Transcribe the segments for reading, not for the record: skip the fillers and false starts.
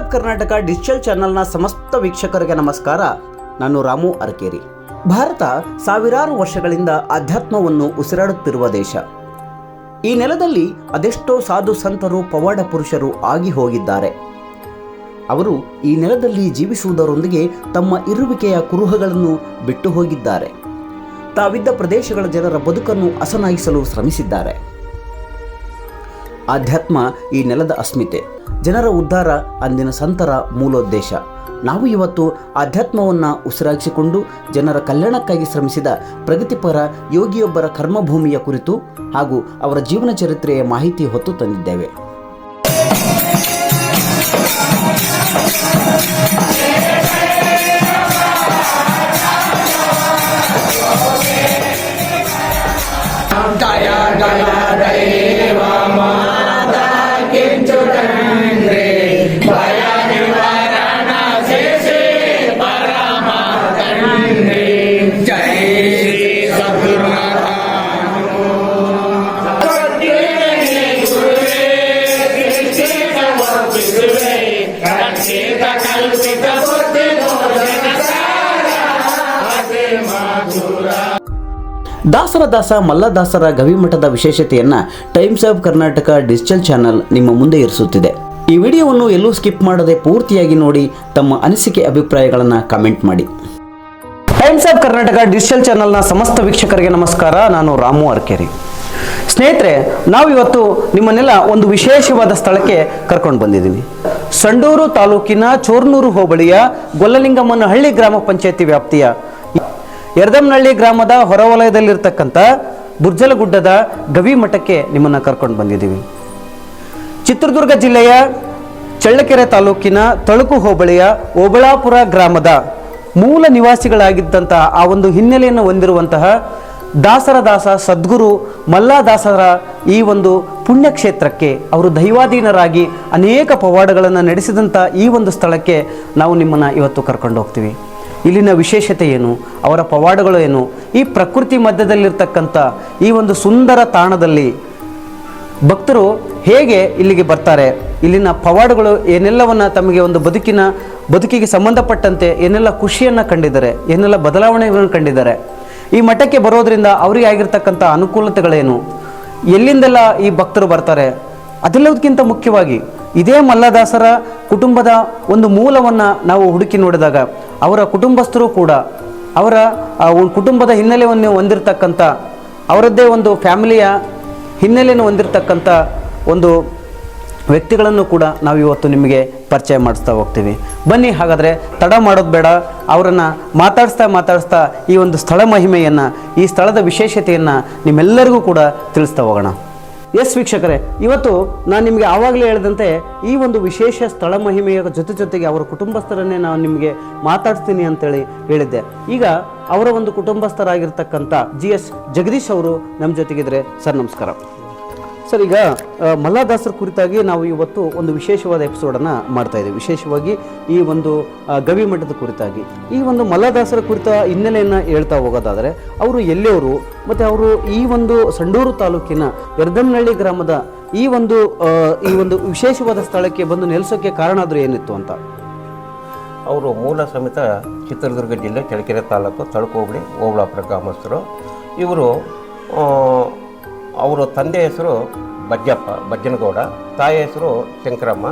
Of Karnataka digital ಚಾನೆಲ್ನ ಸಮಸ್ತ ವೀಕ್ಷಕರಿಗೆ ನಮಸ್ಕಾರ. ನಾನು ರಾಮು ಅರಕೇರಿ. ಭಾರತ ಸಾವಿರಾರು ವರ್ಷಗಳಿಂದ ಅಧ್ಯಾತ್ಮವನ್ನು ಉಸಿರಾಡುತ್ತಿರುವ ದೇಶ. ಈ ನೆಲದಲ್ಲಿ ಅದೆಷ್ಟೋ ಸಾಧು ಸಂತರು, ಪವಾಡ ಪುರುಷರು ಆಗಿ ಹೋಗಿದ್ದಾರೆ. ಅವರು ಈ ನೆಲದಲ್ಲಿ ಜೀವಿಸುವುದರೊಂದಿಗೆ ತಮ್ಮ ಇರುವಿಕೆಯ ಕುರುಹಗಳನ್ನು ಬಿಟ್ಟು ಹೋಗಿದ್ದಾರೆ. ತಾವಿದ್ದ ಪ್ರದೇಶಗಳ ಜನರ ಬದುಕನ್ನು ಹಸನಾಗಿಸಲು ಶ್ರಮಿಸಿದ್ದಾರೆ. ಆಧ್ಯಾತ್ಮ ಈ ನೆಲದ ಅಸ್ಮಿತೆ, ಜನರ ಉದ್ಧಾರ ಅಂದಿನ ಸಂತರ ಮೂಲೋದ್ದೇಶ. ನಾವು ಇವತ್ತು ಆಧ್ಯಾತ್ಮವನ್ನು ಉಸಿರಾಗಿಸಿಕೊಂಡು ಜನರ ಕಲ್ಯಾಣಕ್ಕಾಗಿ ಶ್ರಮಿಸಿದ ಪ್ರಗತಿಪರ ಯೋಗಿಯೊಬ್ಬರ ಕರ್ಮಭೂಮಿಯ ಕುರಿತು ಹಾಗೂ ಅವರ ಜೀವನ ಚರಿತ್ರೆಯ ಮಾಹಿತಿ ಹೊತ್ತು ತಂದಿದ್ದೇವೆ. ದಾಸರ ದಾಸ ಮಲ್ಲದಾಸರ ಗವಿಮಠದ ವಿಶೇಷತೆಯನ್ನು times of Karnataka digital channel ನಿಮ್ಮ ಮುಂದೆ ಇರಿಸುತ್ತಿದೆ. ಈ ವಿಡಿಯೋವನ್ನು ಎಲ್ಲೂ ಸ್ಕಿಪ್ ಮಾಡದೆ ಪೂರ್ತಿಯಾಗಿ ನೋಡಿ ತಮ್ಮ ಅನಿಸಿಕೆ ಅಭಿಪ್ರಾಯಗಳನ್ನು ಕಮೆಂಟ್ ಮಾಡಿ. ಟೈಮ್ಸ್ ಆಫ್ ಕರ್ನಾಟಕ ಡಿಜಿಟಲ್ ಚಾನೆಲ್ನ ಸಮಸ್ತ ವೀಕ್ಷಕರಿಗೆ ನಮಸ್ಕಾರ. ನಾನು ರಾಮು ಅರಕೇರಿ. ಸ್ನೇಹಿತರೆ, ನಾವಿವತ್ತು ನಿಮ್ಮನ್ನೆಲ್ಲ ಒಂದು ವಿಶೇಷವಾದ ಸ್ಥಳಕ್ಕೆ ಕರ್ಕೊಂಡು ಬಂದಿದ್ದೀನಿ. ಸಂಡೂರು ತಾಲೂಕಿನ ಚೋರ್ನೂರು ಹೋಬಳಿಯ ಗೊಲ್ಲಲಿಂಗಮ್ಮನಹಳ್ಳಿ ಗ್ರಾಮ ಪಂಚಾಯತಿ ವ್ಯಾಪ್ತಿಯ ಯರದಮ್ನಹಳ್ಳಿ ಗ್ರಾಮದ ಹೊರವಲಯದಲ್ಲಿರ್ತಕ್ಕಂಥ ಬುರ್ಜಲಗುಡ್ಡದ ಗವಿಮಠಕ್ಕೆ ನಿಮ್ಮನ್ನು ಕರ್ಕೊಂಡು ಬಂದಿದ್ದೀವಿ. ಚಿತ್ರದುರ್ಗ ಜಿಲ್ಲೆಯ ಚಳ್ಳಕೆರೆ ತಾಲೂಕಿನ ತಳುಕು ಹೋಬಳಿಯ ಓಬಳಾಪುರ ಗ್ರಾಮದ ಮೂಲ ನಿವಾಸಿಗಳಾಗಿದ್ದಂತಹ ಆ ಒಂದು ಹಿನ್ನೆಲೆಯನ್ನು ಹೊಂದಿರುವಂತಹ ದಾಸರ ದಾಸ ಸದ್ಗುರು ಮಲ್ಲದಾಸರ ಈ ಒಂದು ಪುಣ್ಯಕ್ಷೇತ್ರಕ್ಕೆ ಅವರು ದೈವಾಧೀನರಾಗಿ ಅನೇಕ ಪವಾಡಗಳನ್ನು ನಡೆಸಿದಂಥ ಈ ಒಂದು ಸ್ಥಳಕ್ಕೆ ನಾವು ನಿಮ್ಮನ್ನು ಇವತ್ತು ಕರ್ಕೊಂಡು ಹೋಗ್ತೀವಿ. ಇಲ್ಲಿನ ವಿಶೇಷತೆ ಏನು, ಅವರ ಪವಾಡಗಳು ಏನು, ಈ ಪ್ರಕೃತಿ ಮಧ್ಯದಲ್ಲಿರ್ತಕ್ಕಂಥ ಈ ಒಂದು ಸುಂದರ ತಾಣದಲ್ಲಿ ಭಕ್ತರು ಹೇಗೆ ಇಲ್ಲಿಗೆ ಬರ್ತಾರೆ, ಇಲ್ಲಿನ ಪವಾಡಗಳು ಏನೆಲ್ಲವನ್ನು ತಮಗೆ ಒಂದು ಬದುಕಿಗೆ ಸಂಬಂಧಪಟ್ಟಂತೆ ಏನೆಲ್ಲ ಖುಷಿಯನ್ನು ಕಂಡಿದ್ದಾರೆ, ಏನೆಲ್ಲ ಬದಲಾವಣೆಗಳನ್ನು ಕಂಡಿದ್ದಾರೆ, ಈ ಮಠಕ್ಕೆ ಬರೋದರಿಂದ ಅವರಿಗೆ ಆಗಿರ್ತಕ್ಕಂಥ ಅನುಕೂಲತೆಗಳೇನು, ಎಲ್ಲಿಂದೆಲ್ಲ ಈ ಭಕ್ತರು ಬರ್ತಾರೆ, ಅದೆಲ್ಲದಕ್ಕಿಂತ ಮುಖ್ಯವಾಗಿ ಇದೇ ಮಲ್ಲದಾಸರ ಕುಟುಂಬದ ಒಂದು ಮೂಲವನ್ನು ನಾವು ಹುಡುಕಿ ನೋಡಿದಾಗ ಅವರ ಕುಟುಂಬಸ್ಥರು ಕೂಡ ಅವರ ಕುಟುಂಬದ ಹಿನ್ನೆಲೆಯನ್ನು ಹೊಂದಿರತಕ್ಕಂಥ ಅವರದ್ದೇ ಒಂದು ಫ್ಯಾಮಿಲಿಯ ಹಿನ್ನೆಲೆಯನ್ನು ಹೊಂದಿರತಕ್ಕಂಥ ಒಂದು ವ್ಯಕ್ತಿಗಳನ್ನು ಕೂಡ ನಾವು ಇವತ್ತು ನಿಮಗೆ ಪರಿಚಯ ಮಾಡಿಸ್ತಾ ಹೋಗ್ತೀವಿ. ಬನ್ನಿ, ಹಾಗಾದರೆ ತಡ ಮಾಡೋದು ಬೇಡ, ಅವರನ್ನು ಮಾತಾಡಿಸ್ತಾ ಈ ಒಂದು ಸ್ಥಳ ಮಹಿಮೆಯನ್ನು, ಈ ಸ್ಥಳದ ವಿಶೇಷತೆಯನ್ನು ನಿಮ್ಮೆಲ್ಲರಿಗೂ ಕೂಡ ತಿಳಿಸ್ತಾ ಹೋಗೋಣ. ಎಸ್ ವೀಕ್ಷಕರೇ, ಇವತ್ತು ನಾನು ನಿಮಗೆ ಆವಾಗಲೇ ಹೇಳಿದಂತೆ ಈ ಒಂದು ವಿಶೇಷ ಸ್ಥಳ ಮಹಿಮೆಯ ಜೊತೆಗೆ ಅವರ ಕುಟುಂಬಸ್ಥರನ್ನೇ ನಾನು ನಿಮಗೆ ಮಾತಾಡ್ತೀನಿ ಅಂತೇಳಿ ಹೇಳಿದ್ದೆ. ಈಗ ಅವರ ಒಂದು ಕುಟುಂಬಸ್ಥರಾಗಿರ್ತಕ್ಕಂಥ GS ಜಗದೀಶ್ ಅವರು ನಮ್ಮ ಜೊತೆಗಿದ್ರೆ. ಸರ್ ನಮಸ್ಕಾರ. ಸರ್, ಈಗ ಮಲ್ಲದಾಸರ ಕುರಿತಾಗಿ ನಾವು ಇವತ್ತು ಒಂದು ವಿಶೇಷವಾದ ಎಪಿಸೋಡನ್ನು ಮಾಡ್ತಾ ಇದ್ದೀವಿ. ವಿಶೇಷವಾಗಿ ಈ ಒಂದು ಗವಿಮಠದ ಕುರಿತಾಗಿ ಈ ಒಂದು ಮಲ್ಲದಾಸರ ಕುರಿತ ಹಿನ್ನೆಲೆಯನ್ನು ಹೇಳ್ತಾ ಹೋಗೋದಾದರೆ ಅವರು ಎಲ್ಲಿಯವರು, ಮತ್ತು ಅವರು ಈ ಒಂದು ಸಂಡೂರು ತಾಲೂಕಿನ ಯರದಮ್ನಹಳ್ಳಿ ಗ್ರಾಮದ ಈ ಒಂದು ವಿಶೇಷವಾದ ಸ್ಥಳಕ್ಕೆ ಬಂದು ನೆಲೆಸೋಕ್ಕೆ ಕಾರಣ ಆದರೂ ಏನಿತ್ತು ಅಂತ. ಅವರು ಮೂಲ ಸಮೇತ ಚಿತ್ರದುರ್ಗ ಜಿಲ್ಲೆ ಚಳ್ಳಕೆರೆ ತಾಲೂಕು ತಳುಕು ಹೋಬಳಿ ಓಬಳಾಪುರ ಗ್ರಾಮಸ್ಥರು. ಇವರು ಅವರ ತಂದೆ ಹೆಸರು ಬಜ್ಜನಗೌಡ, ತಾಯಿ ಹೆಸರು ಶಂಕರಮ್ಮ.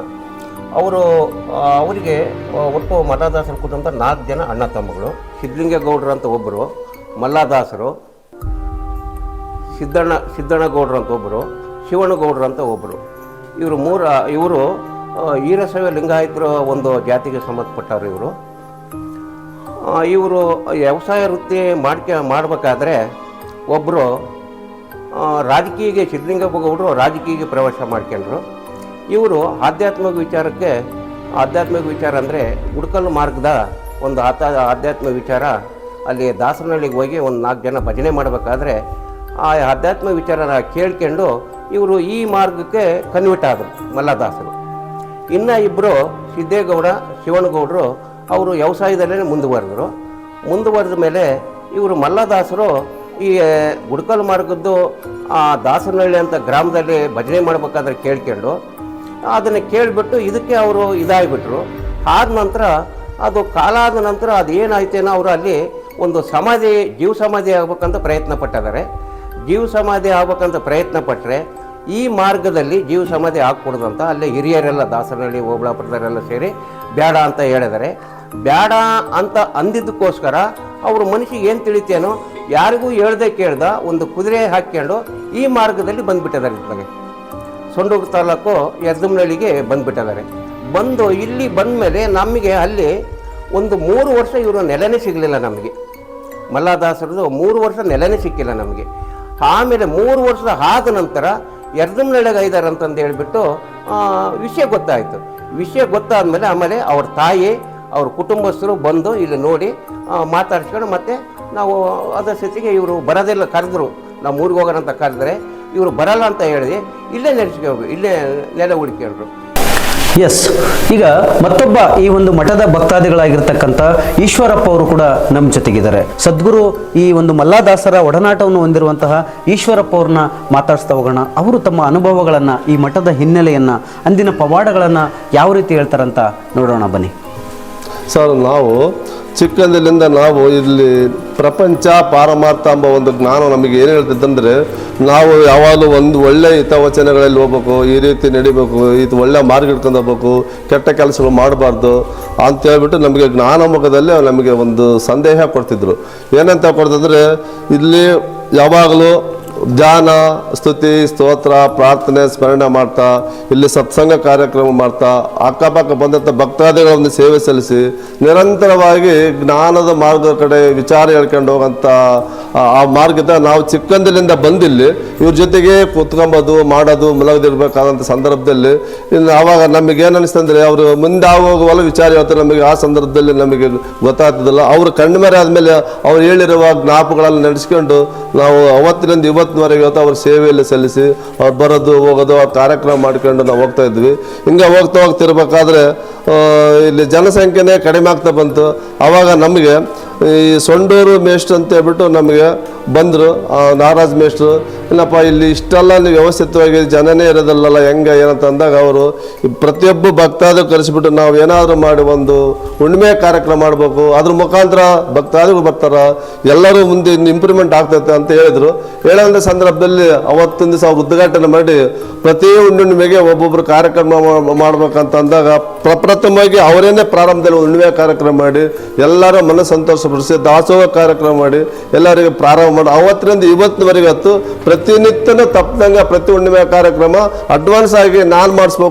ಅವರಿಗೆ ಒಟ್ಟು ಮಲ್ಲದಾಸರ ಕುಟುಂಬದ 4 ಜನ ಅಣ್ಣ ತಮ್ಮಗಳು. ಸಿದ್ಧಲಿಂಗೇಗೌಡರು ಅಂತ ಒಬ್ಬರು, ಮಲ್ಲದಾಸರು, ಸಿದ್ದಣ್ಣಗೌಡರು ಅಂತ ಒಬ್ಬರು, ಶಿವಣ್ಣಗೌಡರು ಅಂತ ಒಬ್ಬರು. ಇವರು ವೀರಶೈವ ಲಿಂಗಾಯತರ ಒಂದು ಜಾತಿಗೆ ಸಂಬಂಧಪಟ್ಟವರು. ಇವರು ವ್ಯವಸಾಯ ವೃತ್ತಿ ಮಾಡಬೇಕಾದ್ರೆ ಒಬ್ಬರು ರಾಜಕೀಯಕ್ಕೆ, ಸಿದ್ಧಲಿಂಗೇಗೌಡರು ರಾಜಕೀಯಕ್ಕೆ ಪ್ರವೇಶ ಮಾಡ್ಕೊಂಡ್ರು. ಇವರು ಆಧ್ಯಾತ್ಮಿಕ ವಿಚಾರ ಅಂದರೆ ಗುಡ್ಕಲ್ಲು ಮಾರ್ಗದ ಒಂದು ಆಧ್ಯಾತ್ಮಿಕ ವಿಚಾರ. ಅಲ್ಲಿ ದಾಸರನಹಳ್ಳಿಗೆ ಹೋಗಿ ಒಂದು 4 ಜನ ಭಜನೆ ಮಾಡಬೇಕಾದ್ರೆ ಆ ಆಧ್ಯಾತ್ಮಿಕ ವಿಚಾರನ ಕೇಳ್ಕೊಂಡು ಇವರು ಈ ಮಾರ್ಗಕ್ಕೆ ಕನ್ವರ್ಟ್ ಆದರು ಮಲ್ಲದಾಸರು. ಇನ್ನು ಇಬ್ಬರು ಸಿದ್ದೇಗೌಡ, ಶಿವಣ್ಣಗೌಡರು ಅವರು ವ್ಯವಸಾಯದಲ್ಲೇ ಮುಂದುವರೆದ ಮೇಲೆ ಇವರು ಮಲ್ಲದಾಸರು ಈ ಗುಡ್ಕಲ್ ಮಾರ್ಗದ್ದು ಆ ದಾಸನಹಳ್ಳಿ ಅಂತ ಗ್ರಾಮದಲ್ಲಿ ಭಜನೆ ಮಾಡಬೇಕಾದ್ರೆ ಕೇಳ್ಕೊಂಡು ಅದನ್ನು ಕೇಳಿಬಿಟ್ಟು ಇದಕ್ಕೆ ಅವರು ಇದಾಗಿಬಿಟ್ರು. ಆದ ನಂತರ ಅದು ಕಾಲ ಆದ ನಂತರ ಅದು ಏನಾಯ್ತೇನೋ ಅವರು ಅಲ್ಲಿ ಒಂದು ಸಮಾಧಿ, ಜೀವ ಸಮಾಧಿ ಆಗ್ಬೇಕಂತ ಪ್ರಯತ್ನ ಪಟ್ಟಿದ್ದಾರೆ. ಜೀವ ಸಮಾಧಿ ಆಗ್ಬೇಕಂತ ಪ್ರಯತ್ನ ಪಟ್ಟರೆ ಈ ಮಾರ್ಗದಲ್ಲಿ ಜೀವ ಸಮಾಧಿ ಆಗ್ಕೊಡ್ದಂತ ಅಲ್ಲಿ ಹಿರಿಯರೆಲ್ಲ ದಾಸರಹಳ್ಳಿ ಓಬಳಾಪುರದವರೆಲ್ಲ ಸೇರಿ ಬೇಡ ಅಂತ ಹೇಳಿದ್ದಾರೆ. ಬೇಡ ಅಂತ ಅಂದಿದ್ದಕ್ಕೋಸ್ಕರ ಅವರು ಮನುಷ್ಯ ಏನು ತಿಳಿತೇನೋ ಯಾರಿಗೂ ಹೇಳ್ದೆ ಕೇಳ್ದ ಒಂದು ಕುದುರೆ ಹಾಕ್ಕೊಂಡು ಈ ಮಾರ್ಗದಲ್ಲಿ ಬಂದುಬಿಟ್ಟಿದ್ದಾರೆ. ಇತ್ತಲಾಗೆ ಸೊಂಡೂರು ತಾಲೂಕು ಯರ್ದಮ್ನಳ್ಳಿಗೆ ಬಂದುಬಿಟ್ಟಿದ್ದಾರೆ. ಬಂದು ಇಲ್ಲಿ ಬಂದ ಮೇಲೆ ನಮಗೆ ಅಲ್ಲಿ ಒಂದು 3 ವರ್ಷ ಇವರು ನೆಲೆನೇ ಸಿಗಲಿಲ್ಲ ನಮಗೆ. ಮಲ್ಲಾದಾಸರದು 3 ವರ್ಷ ನೆಲೆನೇ ಸಿಕ್ಕಿಲ್ಲ ನಮಗೆ. ಆಮೇಲೆ 3 ವರ್ಷದ ಆದ ನಂತರ ಯರ್ದಮ್ನಳ್ಳಿಗೆ ಐದಾರೆ ಅಂತಂದು ಹೇಳಿಬಿಟ್ಟು ವಿಷಯ ಗೊತ್ತಾಯಿತು. ವಿಷಯ ಗೊತ್ತಾದಮೇಲೆ ಆಮೇಲೆ ಅವ್ರ ತಾಯಿ ಅವ್ರ ಕುಟುಂಬಸ್ಥರು ಬಂದು ಇಲ್ಲಿ ನೋಡಿ ಮಾತಾಡ್ಸ್ಕೊಂಡು ಮತ್ತೆ ನಾವು ಅದರ ಜೊತೆಗೆ ಇವರು ಬರೋದಿಲ್ಲ ಕರೆದ್ರು. ನಾವು ಊರಿಗೆ ಹೋಗೋಣ ಅಂತ ಕರೆದ್ರೆ ಇವರು ಬರಲ್ಲ ಅಂತ ಹೇಳಿದೆ. ಇಲ್ಲೇ ಇಲ್ಲೇ ನೆಲೆ ಹುಡುಕಿದ್ರು. ಎಸ್, ಈಗ ಮತ್ತೊಬ್ಬ ಈ ಒಂದು ಮಠದ ಭಕ್ತಾದಿಗಳಾಗಿರ್ತಕ್ಕಂಥ ಈಶ್ವರಪ್ಪ ಅವರು ಕೂಡ ನಮ್ಮ ಜೊತೆಗಿದ್ದಾರೆ. ಸದ್ಗುರು ಈ ಒಂದು ಮಲ್ಲಾದಾಸರ ಒಡನಾಟವನ್ನು ಹೊಂದಿರುವಂತಹ ಈಶ್ವರಪ್ಪ ಅವ್ರನ್ನ ಮಾತಾಡಿಸ್ತಾ ಹೋಗೋಣ. ಅವರು ತಮ್ಮ ಅನುಭವಗಳನ್ನು, ಈ ಮಠದ ಹಿನ್ನೆಲೆಯನ್ನು, ಅಂದಿನ ಪವಾಡಗಳನ್ನು ಯಾವ ರೀತಿ ಹೇಳ್ತಾರಂತ ನೋಡೋಣ ಬನ್ನಿ. ಸರ್, ನಾವು ಚಿಕ್ಕಂದಿನಿಂದ ನಾವು ಇಲ್ಲಿ ಪ್ರಪಂಚ ಪಾರಮಾರ್ಥ ಎಂಬ ಒಂದು ಜ್ಞಾನ ನಮಗೆ ಏನು ಹೇಳ್ತಿದ್ದಂದರೆ, ನಾವು ಯಾವಾಗಲೂ ಒಂದು ಒಳ್ಳೆಯ ಹಿತವಚನಗಳಲ್ಲಿ ಹೋಗ್ಬೇಕು, ಈ ರೀತಿ ನಡಿಬೇಕು, ಇದು ಒಳ್ಳೆ ಮಾರ್ಗ ಇಟ್ಕೊಂಡು ಹೋಗ್ಬೇಕು, ಕೆಟ್ಟ ಕೆಲಸಗಳು ಮಾಡಬಾರ್ದು ಅಂತ ಹೇಳ್ಬಿಟ್ಟು ನಮಗೆ ಜ್ಞಾನ ಮುಖದಲ್ಲಿ ನಮಗೆ ಒಂದು ಸಂದೇಹ ಕೊಡ್ತಿದ್ರು. ಏನಂತ ಕೊಡ್ತಿದ್ರೆ, ಇಲ್ಲಿ ಯಾವಾಗಲೂ ಧ್ಯಾನ, ಸ್ತುತಿ, ಸ್ತೋತ್ರ, ಪ್ರಾರ್ಥನೆ, ಸ್ಮರಣೆ ಮಾಡ್ತಾ, ಇಲ್ಲಿ ಸತ್ಸಂಗ ಕಾರ್ಯಕ್ರಮ ಮಾಡ್ತಾ, ಅಕ್ಕಪಕ್ಕ ಬಂದಂಥ ಭಕ್ತಾದಿಗಳನ್ನು ಸೇವೆ ಸಲ್ಲಿಸಿ ನಿರಂತರವಾಗಿ ಜ್ಞಾನದ ಮಾರ್ಗದ ಕಡೆ ವಿಚಾರ ಹೇಳ್ಕೊಂಡು ಹೋಗೋಂಥ ಆ ಮಾರ್ಗದ ನಾವು ಚಿಕ್ಕಂದಿನಿಂದ ಬಂದಿಲ್ಲಿ ಇವ್ರ ಜೊತೆಗೆ ಕೂತ್ಕೊಂಬೋದು, ಮಾಡೋದು, ಮಲಗದಿರ್ಬೇಕಾದಂಥ ಸಂದರ್ಭದಲ್ಲಿ ಇನ್ನು ಆವಾಗ ನಮಗೇನು ಅನಿಸ್ತಂದರೆ, ಅವರು ಮುಂದೆ ಆಗೋಗುವಲ್ಲ ವಿಚಾರ ಹೇಳ್ತಾರೆ. ನಮಗೆ ಆ ಸಂದರ್ಭದಲ್ಲಿ ನಮಗೆ ಗೊತ್ತಾಗ್ತದಲ್ಲ. ಅವರು ಕಣ್ಮರೆ ಆದಮೇಲೆ ಅವ್ರು ಹೇಳಿರುವ ಜ್ಞಾಪಕಗಳನ್ನು ನಡೆಸ್ಕೊಂಡು ನಾವು ಅವತ್ತಿನಿಂದ ಇವತ್ತಿನವರೆಗೆ ಅವ್ರ ಸೇವೆಯಲ್ಲಿ ಸಲ್ಲಿಸಿ ಅವ್ರು ಬರೋದು ಹೋಗೋದು ಆ ಕಾರ್ಯಕ್ರಮ ಮಾಡ್ಕೊಂಡು ನಾವು ಹೋಗ್ತಾ ಇದ್ವಿ. ಹಿಂಗೆ ಹೋಗ್ತಿರ್ಬೇಕಾದ್ರೆ ಇಲ್ಲಿ ಜನಸಂಖ್ಯೆನೇ ಕಡಿಮೆ ಆಗ್ತಾ ಬಂತು. ಆವಾಗ ನಮಗೆ ಈ ಸೊಂಡೂರು ಮೇಷ್ಟ್ರು ಅಂತ ಹೇಳ್ಬಿಟ್ಟು ನಮಗೆ ಬಂದರು, ನಾರಾಜ್ ಮೇಷ್ಟ್ರು. ಇಲ್ಲಪ್ಪ, ಇಲ್ಲಿ ಇಷ್ಟೆಲ್ಲ ನೀವು ವ್ಯವಸ್ಥಿತವಾಗಿ ಜನನೇ ಇರೋದಲ್ಲ, ಹೆಂಗೆ ಏನಂತ ಅಂದಾಗ ಅವರು ಪ್ರತಿಯೊಬ್ಬ ಭಕ್ತಾದಿಗಳು ಕರೆಸಿಬಿಟ್ಟು ನಾವು ಏನಾದರೂ ಮಾಡಿ ಒಂದು ಹುಣ್ಣಿಮೆ ಕಾರ್ಯಕ್ರಮ ಮಾಡಬೇಕು, ಅದ್ರ ಮುಖಾಂತರ ಭಕ್ತಾದಿಗಳು ಬರ್ತಾರೆ, ಎಲ್ಲರೂ ಮುಂದೆ ಇನ್ನು ಇಂಪ್ರೂವ್ಮೆಂಟ್ ಆಗ್ತೈತೆ ಅಂತ ಹೇಳಿದರು. ಹೇಳೋ ಸಂದರ್ಭದಲ್ಲಿ ಅವತ್ತೊಂದು ದಿವಸ ಅವ್ರು ಉದ್ಘಾಟನೆ ಮಾಡಿ ಪ್ರತಿ ಹುಣ್ಣಿಮೆಗೆ ಒಬ್ಬೊಬ್ಬರು ಕಾರ್ಯಕ್ರಮ ಮಾಡ್ಬೇಕಂತ ಅಂದಾಗ ಪ್ರಪ್ರಥಮವಾಗಿ ಅವರೇನೇ ಪ್ರಾರಂಭದಲ್ಲಿ ಹುಣ್ಣಿಮೆ ಕಾರ್ಯಕ್ರಮ ಮಾಡಿ ಎಲ್ಲರೂ ಮನಸ್ಸು ಸಂತೋಷಪಡಿಸಿ ದಾಸೋಹ ಕಾರ್ಯಕ್ರಮ ಮಾಡಿ ಎಲ್ಲರಿಗೂ ಪ್ರಾರಂಭ ಮಾಡಿ ಅವತ್ತಿನಿಂದ ಇವತ್ತಿನವರೆಗೆ ಹೊತ್ತು ಪ್ರತಿನಿತ್ಯನೂ ತಪ್ಪದಂಗೆ ಪ್ರತಿ ಹುಣ್ಣಿಮೆ ಕಾರ್ಯಕ್ರಮ ಅಡ್ವಾನ್ಸ್ ಆಗಿ ನಾನು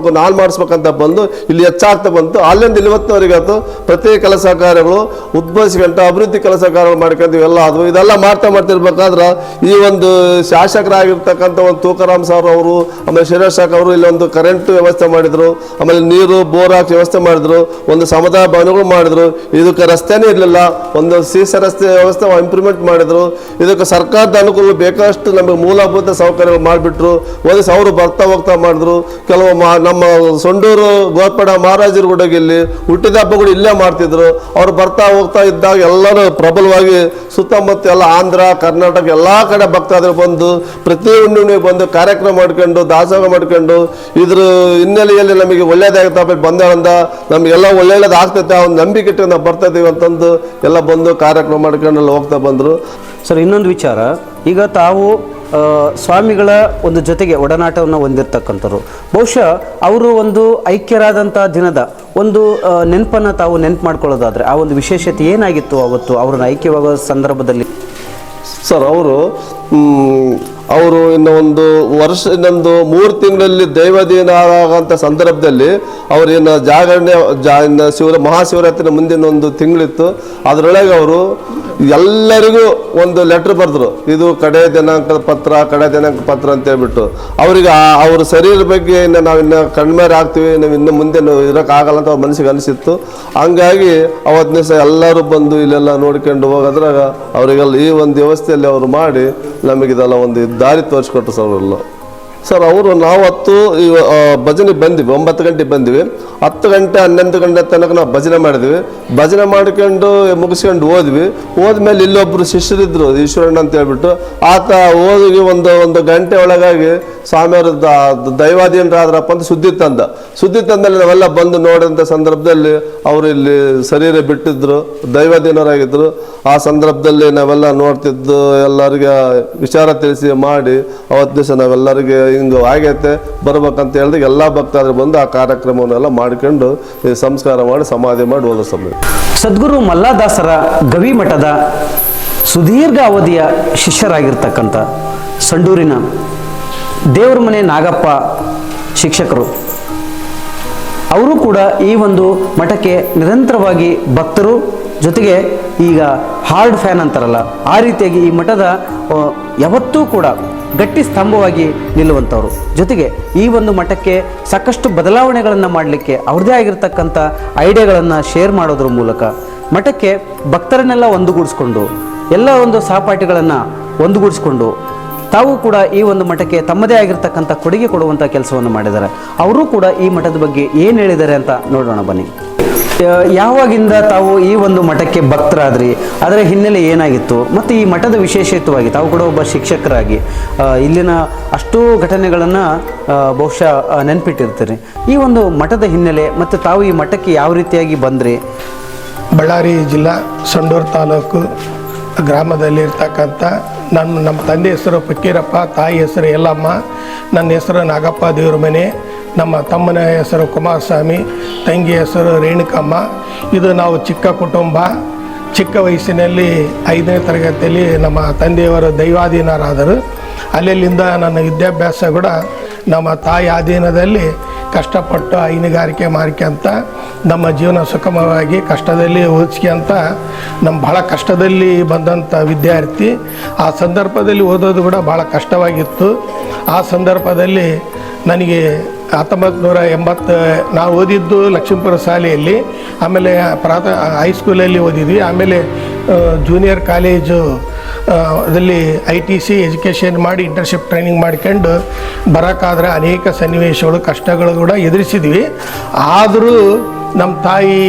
ಮಾಡಿಸ್ಬೇಕಂತ ಬಂದು ಇಲ್ಲಿ ಹೆಚ್ಚಾಗ್ತಾ ಬಂತು. ಅಲ್ಲಿಂದ ಇವತ್ತಿನವರೆಗೆ ಹೊತ್ತು ಪ್ರತಿ ಕೆಲಸ ಕಾರ್ಯಗಳು ಉದ್ಭವಿಸ್ಕೊಂಡ ಅಭಿವೃದ್ಧಿ ಕೆಲಸ ಕಾರ್ಯಗಳು ಮಾಡ್ಕೊಂತೀವಿ ಎಲ್ಲ ಅದು ಇದೆಲ್ಲ ಮಾಡ್ತಿರ್ಬೇಕಾದ್ರೆ ಈ ಒಂದು ಶಾಸಕರಾಗಿರ್ತಕ್ಕಂಥ ಒಂದು ತೂಕರಾಮ್ ಸರ್ ಅವರು, ಆಮೇಲೆ ಶಿರೇಶಾಕ್ ಅವರು ಇಲ್ಲಿ ಒಂದು ಕರೆಂಟ್ ವ್ಯವಸ್ಥೆ ಮಾಡಿದ್ರು, ಆಮೇಲೆ ನೀರು ಬೋರ್ ಹಾಕಿ ವ್ಯವಸ್ಥೆ ಮಾಡಿದ್ರು, ಒಂದು ಸಮುದಾಯ ಭವನಗಳು ಮಾಡಿದ್ರು. ಇದಕ್ಕೆ ರಸ್ತೆನೇ ಇರಲಿಲ್ಲ, ಒಂದು ಸೀಸ ರಸ್ತೆ ವ್ಯವಸ್ಥೆ ಇಂಪ್ರೂವ್ಮೆಂಟ್ ಮಾಡಿದ್ರು. ಇದಕ್ಕೆ ಸರ್ಕಾರದ ಅನುಕೂಲ ಬೇಕಷ್ಟು ನಮಗೆ ಮೂಲಭೂತ ಸೌಕರ್ಯಗಳು ಮಾಡಿಬಿಟ್ರು. ಒಂದಿವ್ಸ ಅವರು ಬರ್ತಾ ಹೋಗ್ತಾ ಮಾಡಿದ್ರು. ಕೆಲವು ನಮ್ಮ ಸೊಂಡೂರು ಗೋರ್ಪಡ ಮಹಾರಾಜರು ಕೂಡ ಇಲ್ಲಿ ಹುಟ್ಟಿದ ಹಬ್ಬಗಳು ಇಲ್ಲೇ ಮಾಡ್ತಿದ್ರು. ಅವ್ರು ಬರ್ತಾ ಹೋಗ್ತಾ ಇದ್ದಾಗ ಎಲ್ಲರೂ ಪ್ರಬಲವಾಗಿ ಸುತ್ತಮುತ್ತ ಎಲ್ಲ ಆಂಧ್ರ, ಕರ್ನಾಟಕ ಎಲ್ಲ ಕಡೆ ಭಕ್ತಾದ್ರು ಬಂದು ಪ್ರತಿ ಹುಣ್ಣಿಮೆಗೆ ಬಂದು ಕಾರ್ಯಕ್ರಮ ಮಾಡ್ಕೊಂಡು ದಾಸೋಹ ಮಾಡ್ಕೊಂಡು ಇದ್ರ ಹಿನ್ನೆಲೆಯಲ್ಲಿ ನಮಗೆ ಒಳ್ಳೇದಾಗುತ್ತೆ ಬಂದ ನಮಗೆಲ್ಲ ಒಳ್ಳೇದಾಗ್ತೈತೆ ಆ ಒಂದು ನಂಬಿಕೆ ಇಟ್ಟು ನಾವು ಬರ್ತಾ ಇದೀವಿ ಅಂತಂದು ಎಲ್ಲ ಬಂದು ಕಾರ್ಯಕ್ರಮ ಮಾಡ್ಕೊಂಡು ಎಲ್ಲ ಹೋಗ್ತಾ ಬಂದರು. ಸರ್, ಇನ್ನೊಂದು ವಿಚಾರ, ಈಗ ತಾವು ಸ್ವಾಮಿಗಳ ಒಂದು ಜೊತೆಗೆ ಒಡನಾಟವನ್ನು ಹೊಂದಿರತಕ್ಕಂಥವ್ರು, ಬಹುಶಃ ಅವರು ಒಂದು ಐಕ್ಯರಾದಂಥ ದಿನದ ಒಂದು ನೆನಪನ್ನು ತಾವು ನೆನಪು ಮಾಡ್ಕೊಳ್ಳೋದಾದರೆ ಆ ಒಂದು ವಿಶೇಷತೆ ಏನಾಗಿತ್ತು ಅವತ್ತು ಅವ್ರನ್ನ ಐಕ್ಯವಾಗೋ ಸಂದರ್ಭದಲ್ಲಿ? ಸರ್, ಅವರು ಇನ್ನೊಂದು ವರ್ಷ, ಇನ್ನೊಂದು 3 ತಿಂಗಳಲ್ಲಿ ದೈವದೀನ ಆಗಂಥ ಸಂದರ್ಭದಲ್ಲಿ ಅವರು ಇನ್ನು ಜಾಗರಣೆ ಮಹಾಶಿವರಾತ್ರಿ ಮುಂದಿನ ಒಂದು ತಿಂಗಳಿತ್ತು. ಅದರೊಳಗೆ ಅವರು ಎಲ್ಲರಿಗೂ ಒಂದು ಲೆಟ್ರ್ ಬರೆದ್ರು, ಇದು ಕಡೆ ದಿನಾಂಕದ ಪತ್ರ ಅಂತ ಹೇಳ್ಬಿಟ್ಟು. ಅವ್ರಿಗೆ ಅವ್ರ ಶರೀರ ಬಗ್ಗೆ ನಾವು ಕಣ್ಮೇರೆ ಆಗ್ತೀವಿ, ನಾವು ಇನ್ನು ಮುಂದೆ ಇರೋಕ್ಕಾಗಲ್ಲ ಅಂತ ಅವ್ರ ಮನಸ್ಸಿಗೆ ಅನಿಸಿತ್ತು. ಹಂಗಾಗಿ ಅವತ್ತು ದಿವಸ ಎಲ್ಲರೂ ಬಂದು ಇಲ್ಲೆಲ್ಲ ನೋಡ್ಕೊಂಡು ಹೋಗೋದ್ರಾಗ ಅವರಿಗೆಲ್ಲ ಈ ಒಂದು ವ್ಯವಸ್ಥೆಯಲ್ಲಿ ಅವರು ಮಾಡಿ ನಮಗಿದೆಲ್ಲ ಒಂದು ದಾರಿ ತೋರಿಸ್ಕೊಟ್ರು ಸರ್ ಅವರೆಲ್ಲ. ಸರ್ ಅವರು ನಾವು ಭಜನೆ ಬಂದಿವಿ, 9 ಗಂಟೆಗೆ ಬಂದಿವಿ. 10 ಗಂಟೆ 11 ಗಂಟೆ ತನಕ ನಾವು ಭಜನೆ ಮಾಡಿದ್ವಿ. ಭಜನೆ ಮಾಡ್ಕೊಂಡು ಮುಗಿಸ್ಕೊಂಡು ಹೋದ್ವಿ. ಹೋದ್ಮೇಲೆ ಇಲ್ಲೊಬ್ರು ಶಿಷ್ಯರಿದ್ರು, ಈಶ್ವರಣ್ಣ ಅಂತ ಹೇಳ್ಬಿಟ್ಟು. ಆತ ಹೋಗಿ ಒಂದು ಗಂಟೆ ಒಳಗಾಗಿ ಸ್ವಾಮಿಯವರು ದೈವಾಧೀನರಾದ್ರಪ್ಪ ಅಂತ ಸುದ್ದಿ ತಂದಲ್ಲಿ ನಾವೆಲ್ಲ ಬಂದು ನೋಡಿದಂಥ ಸಂದರ್ಭದಲ್ಲಿ ಅವರು ಇಲ್ಲಿ ಶರೀರ ಬಿಟ್ಟಿದ್ರು, ದೈವಾಧೀನರಾಗಿದ್ರು. ಆ ಸಂದರ್ಭದಲ್ಲಿ ನಾವೆಲ್ಲ ನೋಡ್ತಿದ್ದು, ಎಲ್ಲರಿಗೆ ವಿಚಾರ ತಿಳಿಸಿ ಮಾಡಿ ಅವತ್ತು ದಿವಸ ನಾವೆಲ್ಲರಿಗೆ ಹಿಂಗೆ ಆಗೈತೆ ಬರ್ಬೇಕಂತ ಹೇಳಿದಾಗ ಎಲ್ಲ ಭಕ್ತಾದ್ರು ಬಂದು ಆ ಕಾರ್ಯಕ್ರಮವನ್ನೆಲ್ಲ ಮಾಡ್ಕೊಂಡು ಈ ಸಂಸ್ಕಾರ ಮಾಡಿ ಸಮಾಧಿ ಮಾಡಿ ಹೋದ ಸಮಯ. ಸದ್ಗುರು ಮಲ್ಲಾದಾಸರ ಗವಿ ಮಠದ ಸುದೀರ್ಘ ಅವಧಿಯ ಶಿಷ್ಯರಾಗಿರ್ತಕ್ಕಂಥ ಸಂಡೂರಿನ ದೇವರ ಮನೆ ನಾಗಪ್ಪ ಶಿಕ್ಷಕರು ಅವರು ಕೂಡ ಈ ಒಂದು ಮಠಕ್ಕೆ ನಿರಂತರವಾಗಿ ಭಕ್ತರು, ಜೊತೆಗೆ ಈಗ ಹಾರ್ಡ್ ಫ್ಯಾನ್ ಅಂತಾರಲ್ಲ ಆ ರೀತಿಯಾಗಿ ಈ ಮಠದ ಯಾವತ್ತೂ ಕೂಡ ಗಟ್ಟಿ ಸ್ತಂಭವಾಗಿ ನಿಲ್ಲುವಂಥವ್ರು. ಜೊತೆಗೆ ಈ ಒಂದು ಮಠಕ್ಕೆ ಸಾಕಷ್ಟು ಬದಲಾವಣೆಗಳನ್ನು ಮಾಡಲಿಕ್ಕೆ ಅವ್ರದ್ದೇ ಆಗಿರ್ತಕ್ಕಂಥ ಐಡಿಯಾಗಳನ್ನು ಶೇರ್ ಮಾಡೋದ್ರ ಮೂಲಕ ಮಠಕ್ಕೆ ಭಕ್ತರನ್ನೆಲ್ಲ ಒಂದುಗೂಡಿಸ್ಕೊಂಡು ಎಲ್ಲ ಒಂದು ಸಹಪಾಠಿಗಳನ್ನು ಒಂದುಗೂಡಿಸ್ಕೊಂಡು ತಾವು ಕೂಡ ಈ ಒಂದು ಮಠಕ್ಕೆ ತಮ್ಮದೇ ಆಗಿರ್ತಕ್ಕಂಥ ಕೊಡುಗೆ ಕೊಡುವಂಥ ಕೆಲಸವನ್ನು ಮಾಡಿದ್ದಾರೆ. ಅವರು ಕೂಡ ಈ ಮಠದ ಬಗ್ಗೆ ಏನು ಹೇಳಿದ್ದಾರೆ ಅಂತ ನೋಡೋಣ ಬನ್ನಿ. ಯಾವಾಗಿಂದ ತಾವು ಈ ಒಂದು ಮಠಕ್ಕೆ ಭಕ್ತರಾದ್ರಿ, ಅದರ ಹಿನ್ನೆಲೆ ಏನಾಗಿತ್ತು, ಮತ್ತು ಈ ಮಠದ ವಿಶೇಷಿತವಾಗಿ ತಾವು ಕೂಡ ಒಬ್ಬ ಶಿಕ್ಷಕರಾಗಿ ಇಲ್ಲಿನ ಅಷ್ಟೂ ಘಟನೆಗಳನ್ನು ಬಹುಶಃ ನೆನಪಿಟ್ಟಿರ್ತೀರಿ. ಈ ಒಂದು ಮಠದ ಹಿನ್ನೆಲೆ ಮತ್ತು ತಾವು ಈ ಮಠಕ್ಕೆ ಯಾವ ರೀತಿಯಾಗಿ ಬಂದ್ರಿ? ಬಳ್ಳಾರಿ ಜಿಲ್ಲಾ ಸಂಡೂರು ತಾಲೂಕು ಗ್ರಾಮದಲ್ಲಿರ್ತಕ್ಕಂಥ ನಮ್ಮ ತಂದೆ ಹೆಸರು ಫಕೀರಪ್ಪ, ತಾಯಿ ಹೆಸರು ಯಲ್ಲಮ್ಮ, ನನ್ನ ಹೆಸರು ನಾಗಪ್ಪ ದೇವ್ರ ಮನೆ, ನಮ್ಮ ತಮ್ಮನ ಹೆಸರು ಕುಮಾರಸ್ವಾಮಿ, ತಂಗಿ ಹೆಸರು ರೇಣುಕಮ್ಮ. ಇದು ನಾವು ಚಿಕ್ಕ ಕುಟುಂಬ. ಚಿಕ್ಕ ವಯಸ್ಸಿನಲ್ಲಿ 5ನೇ ತರಗತಿಯಲ್ಲಿ ನಮ್ಮ ತಂದೆಯವರು ದೈವಾಧೀನರಾದರು. ಅಲ್ಲಿಂದ ನನ್ನ ವಿದ್ಯಾಭ್ಯಾಸ ಕೂಡ ನಮ್ಮ ತಾಯಿ ಅಧೀನದಲ್ಲಿ ಕಷ್ಟಪಟ್ಟು ಹೈನುಗಾರಿಕೆ ಮಾಡ್ಕೊಂತ ನಮ್ಮ ಜೀವನ ಸುಖಮವಾಗಿ ಕಷ್ಟದಲ್ಲಿ ಓದಿಸ್ಕೊಂತ ನಮ್ಮ ಭಾಳ ಕಷ್ಟದಲ್ಲಿ ಬಂದಂಥ ವಿದ್ಯಾರ್ಥಿ. ಆ ಸಂದರ್ಭದಲ್ಲಿ ಓದೋದು ಕೂಡ ಭಾಳ ಕಷ್ಟವಾಗಿತ್ತು. ಆ ಸಂದರ್ಭದಲ್ಲಿ ನನಗೆ 1980 ನಾವು ಓದಿದ್ದು ಲಕ್ಷ್ಮೀಪುರ ಶಾಲೆಯಲ್ಲಿ, ಆಮೇಲೆ ಹೈಸ್ಕೂಲಲ್ಲಿ ಓದಿದ್ವಿ. ಆಮೇಲೆ ಜೂನಿಯರ್ ಕಾಲೇಜು ಅದಲ್ಲಿ ITC ಎಜುಕೇಷನ್ ಮಾಡಿ ಇಂಟರ್ನ್ಶಿಪ್ ಟ್ರೈನಿಂಗ್ ಮಾಡ್ಕೊಂಡು ಬರೋಕ್ಕಾದ್ರೆ ಅನೇಕ ಸನ್ನಿವೇಶಗಳು ಕಷ್ಟಗಳು ಕೂಡ ಎದುರಿಸಿದ್ವಿ. ಆದರೂ ನಮ್ಮ ತಾಯಿ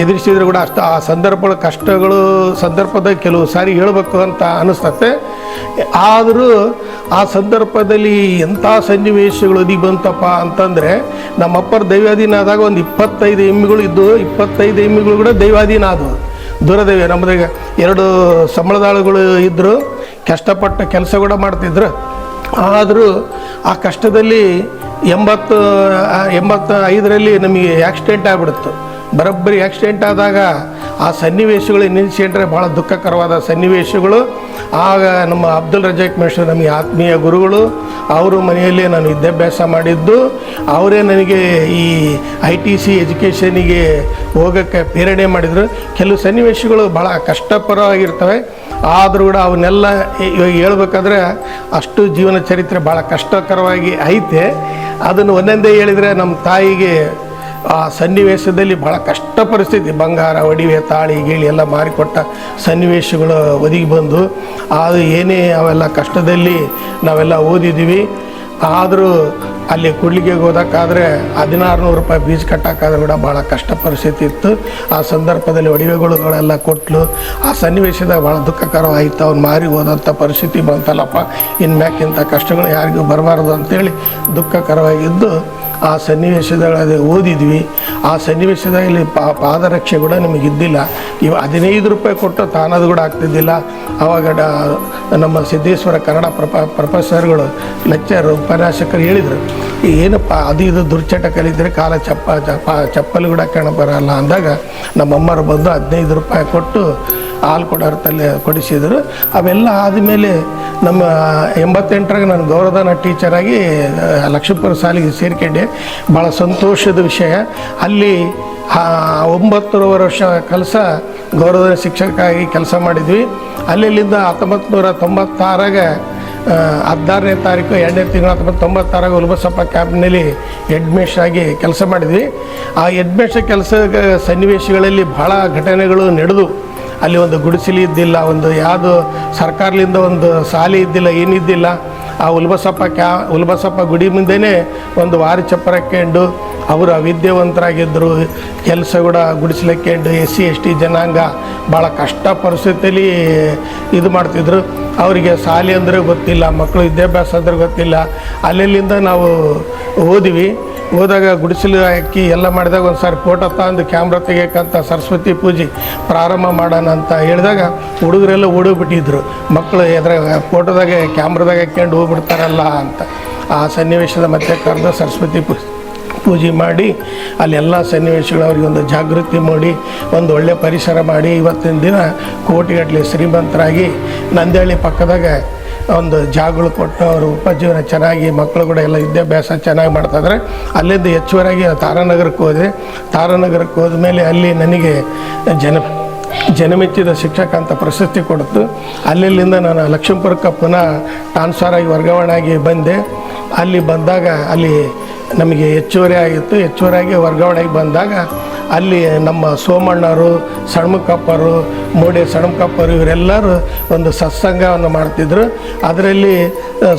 ಎದುರಿಸಿದ್ರು ಕೂಡ ಅಷ್ಟು ಆ ಸಂದರ್ಭಗಳು ಕಷ್ಟಗಳು ಸಂದರ್ಭದ ಕೆಲವು ಸಾರಿ ಹೇಳಬೇಕು ಅಂತ ಅನಿಸ್ತತೆ. ಆದರೂ ಆ ಸಂದರ್ಭದಲ್ಲಿ ಎಂಥ ಸನ್ನಿವೇಶಗಳು ಒದಗಿ ಬಂತಪ್ಪ ಅಂತಂದರೆ, ನಮ್ಮಪ್ಪರ ದೈವಾಧೀನ ಆದಾಗ ಒಂದು 25 ಎಮ್ಮೆಗಳು ಇದ್ದು, 25 ಎಮ್ಮೆಗಳು ಕೂಡ ದೈವಾಧೀನ ಆದವು. ದೂರದೈವ ನಮ್ಮದಾಗ 2 ಸಂಬಳದಾಳುಗಳು ಇದ್ದರು, ಕಷ್ಟಪಟ್ಟ ಕೆಲಸ ಕೂಡ ಮಾಡ್ತಿದ್ರು. ಆದರೂ ಆ ಕಷ್ಟದಲ್ಲಿ 85ರಲ್ಲಿ ನಮಗೆ ಆಕ್ಸಿಡೆಂಟ್ ಆಗಿಬಿಡ್ತು. ಬರೋಬ್ಬರಿ ಆಕ್ಸಿಡೆಂಟ್ ಆದಾಗ ಆ ಸನ್ನಿವೇಶಗಳು ನೆನೆಸಿಕೊಂಡ್ರೆ ಭಾಳ ದುಃಖಕರವಾದ ಸನ್ನಿವೇಶಗಳು. ಆಗ ನಮ್ಮ ಅಬ್ದುಲ್ ರಜಾಕ್ ಮೇಷ್ಟ್ರು ನಮಗೆ ಆತ್ಮೀಯ ಗುರುಗಳು, ಅವರು ಮನೆಯಲ್ಲೇ ನಾನು ವಿದ್ಯಾಭ್ಯಾಸ ಮಾಡಿದ್ದು. ಅವರೇ ನನಗೆ ಈ ITC ಎಜುಕೇಷನಿಗೆ ಹೋಗೋಕ್ಕೆ ಪ್ರೇರಣೆ ಮಾಡಿದರು. ಕೆಲವು ಸನ್ನಿವೇಶಗಳು ಭಾಳ ಕಷ್ಟಕರವಾಗಿರ್ತವೆ. ಆದರೂ ಕೂಡ ಅವನ್ನೆಲ್ಲ ಇವಾಗ ಹೇಳ್ಬೇಕಾದ್ರೆ ಅಷ್ಟು ಜೀವನ ಚರಿತ್ರೆ ಭಾಳ ಕಷ್ಟಕರವಾಗಿ ಐತೆ. ಅದನ್ನು ಒಂದೊಂದೇ ಹೇಳಿದರೆ ನಮ್ಮ ತಾಯಿಗೆ ಆ ಸನ್ನಿವೇಶದಲ್ಲಿ ಭಾಳ ಕಷ್ಟ ಪರಿಸ್ಥಿತಿ, ಬಂಗಾರ ಒಡವೆ ತಾಳಿ ಗೀಳಿ ಎಲ್ಲ ಮಾರಿಕೊಟ್ಟ ಸನ್ನಿವೇಶಗಳು ಒದಗಿ ಬಂದು, ಅದು ಏನೇ ಅವೆಲ್ಲ ಕಷ್ಟದಲ್ಲಿ ನಾವೆಲ್ಲ ಓದಿದ್ದೀವಿ. ಆದರೂ ಅಲ್ಲಿ ಕೂಡ್ಲಿಗೆಗೆ ಓದೋಕ್ಕಾದರೆ 1600 ರೂಪಾಯಿ ಫೀಸ್ ಕಟ್ಟೋಕ್ಕಾದ್ರೆ ಕೂಡ ಭಾಳ ಕಷ್ಟ ಪರಿಸ್ಥಿತಿ ಇತ್ತು. ಆ ಸಂದರ್ಭದಲ್ಲಿ ಒಡವೆಗಳೆಲ್ಲ ಕೊಟ್ಟಲು. ಆ ಸನ್ನಿವೇಶದಾಗ ಭಾಳ ದುಃಖಕರವಾಯಿತು. ಅವ್ನು ಮಾರಿ ಓದೋಂಥ ಪರಿಸ್ಥಿತಿ ಬಂತಲ್ಲಪ್ಪ, ಇನ್ಮ್ಯಾಕಿಂಥ ಕಷ್ಟಗಳು ಯಾರಿಗೂ ಬರಬಾರ್ದು ಅಂತೇಳಿ ದುಃಖಕರವಾಗಿದ್ದು ಆ ಸನ್ನಿವೇಶದಲ್ಲಿ ಓದಿದ್ವಿ. ಆ ಸನ್ನಿವೇಶದಲ್ಲಿ ಪಾದರಕ್ಷೆ ಕೂಡ ನಮಗಿದ್ದಿಲ್ಲ. ಇವು 15 ರೂಪಾಯಿ ಕೊಟ್ಟು ತಾನದು ಕೂಡ ಆಗ್ತಿದ್ದಿಲ್ಲ. ಆವಾಗ ನಮ್ಮ ಸಿದ್ದೇಶ್ವರ ಕನ್ನಡ ಪ್ರೊಫೆಸರ್ಗಳು ಲೆಕ್ಚರ್ ಉಪನ್ಯಾಸಕರು ಹೇಳಿದರು, ಏನಪ್ಪ ಅದು ಇದು ದುರ್ಚಟ ಕಲಿದರೆ ಕಾಲ ಚಪ್ಪಲಿ ಕೂಡ ಬರಲ್ಲ ಅಂದಾಗ ನಮ್ಮಮ್ಮರು ಬಂದು 15 ರೂಪಾಯಿ ಕೊಟ್ಟು ಹಾಲು ಕೊಡೋರ್ತಲ್ಲಿ ಕೊಡಿಸಿದರು. ಅವೆಲ್ಲ ಆದಮೇಲೆ ನಮ್ಮ 88ರಾಗ ನಾನು ಗೌರವಧನ ಟೀಚರಾಗಿ ಲಕ್ಷ್ಮೀಪುರ ಶಾಲೆಗೆ ಸೇರ್ಕೊಂಡೆ. ಭಾಳ ಸಂತೋಷದ ವಿಷಯ. ಅಲ್ಲಿ 9 ವರ್ಷ ಕೆಲಸ ಗೌರವಧನ ಶಿಕ್ಷಕಾಗಿ ಕೆಲಸ ಮಾಡಿದ್ವಿ. ಅಲ್ಲಿಂದ 1996 16ನೇ ತಾರೀಕು 2ನೇ ತಿಂಗಳು 1996 ಉಲ್ಬಸಪ್ಪ ಕ್ಯಾಂಪ್ನಲ್ಲಿ ಹೆಡ್ಮೇಸ್ಟರ್ ಆಗಿ ಕೆಲಸ ಮಾಡಿದ್ವಿ. ಆ ಹೆಡ್ಮೇಸ್ಟರ್ ಕೆಲಸ ಸನ್ನಿವೇಶಗಳಲ್ಲಿ ಭಾಳ ಘಟನೆಗಳು ನಡೆದು, ಅಲ್ಲಿ ಒಂದು ಗುಡಿಸಲು ಇದ್ದಿಲ್ಲ, ಒಂದು ಯಾವುದು ಸರ್ಕಾರದಿಂದ ಒಂದು ಶಾಲೆ ಇದ್ದಿಲ್ಲ, ಏನಿದ್ದಿಲ್ಲ. ಉಲ್ಬಸಪ್ಪ ಗುಡಿ ಮುಂದೆನೇ ಒಂದು ವಾರಿ ಚಪ್ಪರ ಹಾಕ್ಕೊಂಡು ಅವರು ಅವಿದ್ಯಾವಂತರಾಗಿದ್ದರು. ಕೆಲಸ ಕೂಡ ಗುಡಿಸ್ಲಿಕ್ಕೊಂಡು SC ST ಜನಾಂಗ ಭಾಳ ಕಷ್ಟ ಪರಿಸ್ಥಿತಿಯಲ್ಲಿ ಇದು ಮಾಡ್ತಿದ್ರು. ಅವರಿಗೆ ಶಾಲೆ ಅಂದರೆ ಗೊತ್ತಿಲ್ಲ, ಮಕ್ಕಳು ವಿದ್ಯಾಭ್ಯಾಸ ಅಂದ್ರೆ ಗೊತ್ತಿಲ್ಲ. ಅಲ್ಲಿಂದ ನಾವು ಹೋದಾಗ ಗುಡಿಸಲು ಹಾಕಿ ಎಲ್ಲ ಮಾಡಿದಾಗ ಒಂದು ಸಾರಿ ಫೋಟೋ ತಂದು ಕ್ಯಾಮ್ರಾ ತೆಗಿಯಕ್ಕಂತ ಸರಸ್ವತಿ ಪೂಜೆ ಪ್ರಾರಂಭ ಮಾಡೋಣ ಅಂತ ಹೇಳಿದಾಗ ಹುಡುಗರೆಲ್ಲ ಓಡೋಗ್ಬಿಟ್ಟಿದ್ರು. ಮಕ್ಕಳು ಫೋಟೋದಾಗ ಕ್ಯಾಮ್ರಾದಾಗ ಹಾಕ್ಕೊಂಡು ಹೋಗ್ಬಿಡ್ತಾರಲ್ಲ ಅಂತ ಆ ಸನ್ನಿವೇಶದ ಮತ್ತೆ ಕರೆದು ಸರಸ್ವತಿ ಪೂಜೆ ಮಾಡಿ ಅಲ್ಲೆಲ್ಲ ಸನ್ನಿವೇಶಗಳು ಅವ್ರಿಗೆ ಒಂದು ಜಾಗೃತಿ ಮಾಡಿ ಒಂದು ಒಳ್ಳೆಯ ಪರಿಸರ ಮಾಡಿ ಇವತ್ತಿನ ದಿನ ಕೋಟಿಗಟ್ಟಲೆ ಶ್ರೀಮಂತರಾಗಿ ನಂದಿಹಳ್ಳಿ ಪಕ್ಕದಾಗ ಒಂದು ಜಾಗಗಳು ಕೊಟ್ಟು ಅವರು ಉಪಜೀವನ ಚೆನ್ನಾಗಿ ಮಕ್ಕಳು ಕೂಡ ಎಲ್ಲ ವಿದ್ಯಾಭ್ಯಾಸ ಚೆನ್ನಾಗಿ ಮಾಡ್ತಾಯಿದ್ರೆ. ಅಲ್ಲಿಂದ ಹೆಚ್ಚುವರಾಗಿ ತಾರಾನಗರಕ್ಕೆ ಹೋದ್ಮೇಲೆ ಅಲ್ಲಿ ನನಗೆ ಜನಮೆಚ್ಚಿದ ಶಿಕ್ಷಕ ಅಂತ ಪ್ರಶಸ್ತಿ ಕೊಡ್ತು. ಅಲ್ಲಿಂದ ನಾನು ಲಕ್ಷ್ಮೀಪುರಕ್ಕೆ ಪುನಃ ಟ್ರಾನ್ಸ್ಫರ್ ಆಗಿ ವರ್ಗಾವಣೆ ಆಗಿ ಬಂದೆ. ಅಲ್ಲಿ ಬಂದಾಗ ಅಲ್ಲಿ ನಮಗೆ ಹೆಚ್ಚುವರಿಯಾಗಿ ವರ್ಗಾವಣೆಗೆ ಬಂದಾಗ ಅಲ್ಲಿ ನಮ್ಮ ಸೋಮಣ್ಣವರು, ಸಣ್ಮುಖಪ್ಪರು, ಮೋಡಿ ಸಣ್ಮುಖಪ್ಪರು ಇವರೆಲ್ಲರೂ ಒಂದು ಸತ್ಸಂಗವನ್ನು ಮಾಡ್ತಿದ್ರು. ಅದರಲ್ಲಿ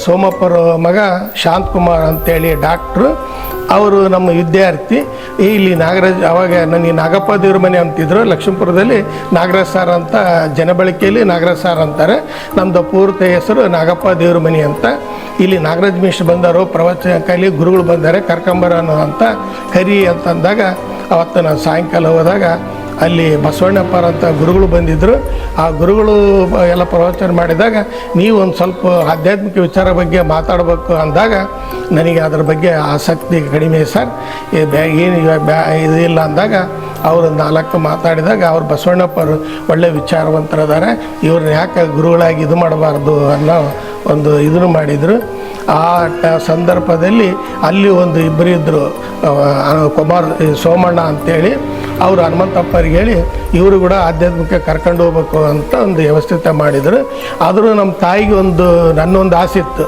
ಸೋಮಪ್ಪರ ಮಗ ಶಾಂತಕುಮಾರ್ ಅಂತೇಳಿ ಡಾಕ್ಟ್ರು, ಅವರು ನಮ್ಮ ವಿದ್ಯಾರ್ಥಿ. ಇಲ್ಲಿ ನಾಗರಾಜ್, ಅವಾಗ ನನಗೆ ನಾಗಪ್ಪ ದೇವ್ರ ಮನೆ ಅಂತಿದ್ರು. ಲಕ್ಷ್ಮೀಪುರದಲ್ಲಿ ನಾಗರಾಜ್ ಸಾರ್ ಅಂತ, ಜನಬಳಕೆಯಲ್ಲಿ ನಾಗರಾಜ್ ಸಾರ್ ಅಂತಾರೆ. ನಮ್ಮದು ಪೂರ್ತಿ ಹೆಸರು ನಾಗಪ್ಪ ದೇವ್ರ ಮನೆ ಅಂತ. ಇಲ್ಲಿ ನಾಗರಾಜ್ ಮಿಶ್ರ ಬಂದರು, ಪ್ರವಚನ ಕೈಲಿ ಗುರುಗಳು ಬಂದ್ದಾರೆ, ಕರ್ಕೊಂಬರೋನು ಅಂತ ಕರಿ ಅಂತಂದಾಗ ಅವತ್ತು ನಾನು ಸಾಯಂಕಾಲ ಹೋದಾಗ ಅಲ್ಲಿ ಬಸವಣ್ಣಪ್ಪರ ಅಂತ ಗುರುಗಳು ಬಂದಿದ್ದರು. ಆ ಗುರುಗಳು ಎಲ್ಲ ಪ್ರವಚನ ಮಾಡಿದಾಗ ನೀವು ಒಂದು ಸ್ವಲ್ಪ ಆಧ್ಯಾತ್ಮಿಕ ವಿಚಾರ ಬಗ್ಗೆ ಮಾತಾಡಬೇಕು ಅಂದಾಗ ನನಗೆ ಅದ್ರ ಬಗ್ಗೆ ಆಸಕ್ತಿ ಕಡಿಮೆ ಸರ್, ಏನು ಇದಿಲ್ಲ ಅಂದಾಗ ಅವರು 4 ಮಾತಾಡಿದಾಗ ಅವ್ರು ಬಸವಣ್ಣಪ್ಪರು ಒಳ್ಳೆ ವಿಚಾರವಂತರದಾರೆ, ಇವ್ರನ್ನ ಯಾಕೆ ಗುರುಗಳಾಗಿ ಇದು ಮಾಡಬಾರ್ದು ಅನ್ನೋ ಒಂದು ಇದನ್ನು ಮಾಡಿದರು. ಆ ಸಂದರ್ಭದಲ್ಲಿ ಅಲ್ಲಿ ಒಂದು ಇಬ್ಬರು ಇದ್ದರು, ಸೋಮಣ್ಣ ಅಂತೇಳಿ. ಅವರು ಹನುಮಂತಪ್ಪರಿಗೆ ಹೇಳಿ ಇವರು ಕೂಡ ಆಧ್ಯಾತ್ಮಿಕ ಕರ್ಕೊಂಡು ಹೋಗ್ಬೇಕು ಅಂತ ಒಂದು ವ್ಯವಸ್ಥಿತ ಮಾಡಿದರು. ಆದರೂ ನಮ್ಮ ತಾಯಿಗೆ ನನ್ನೊಂದು ಆಸೆ ಇತ್ತು,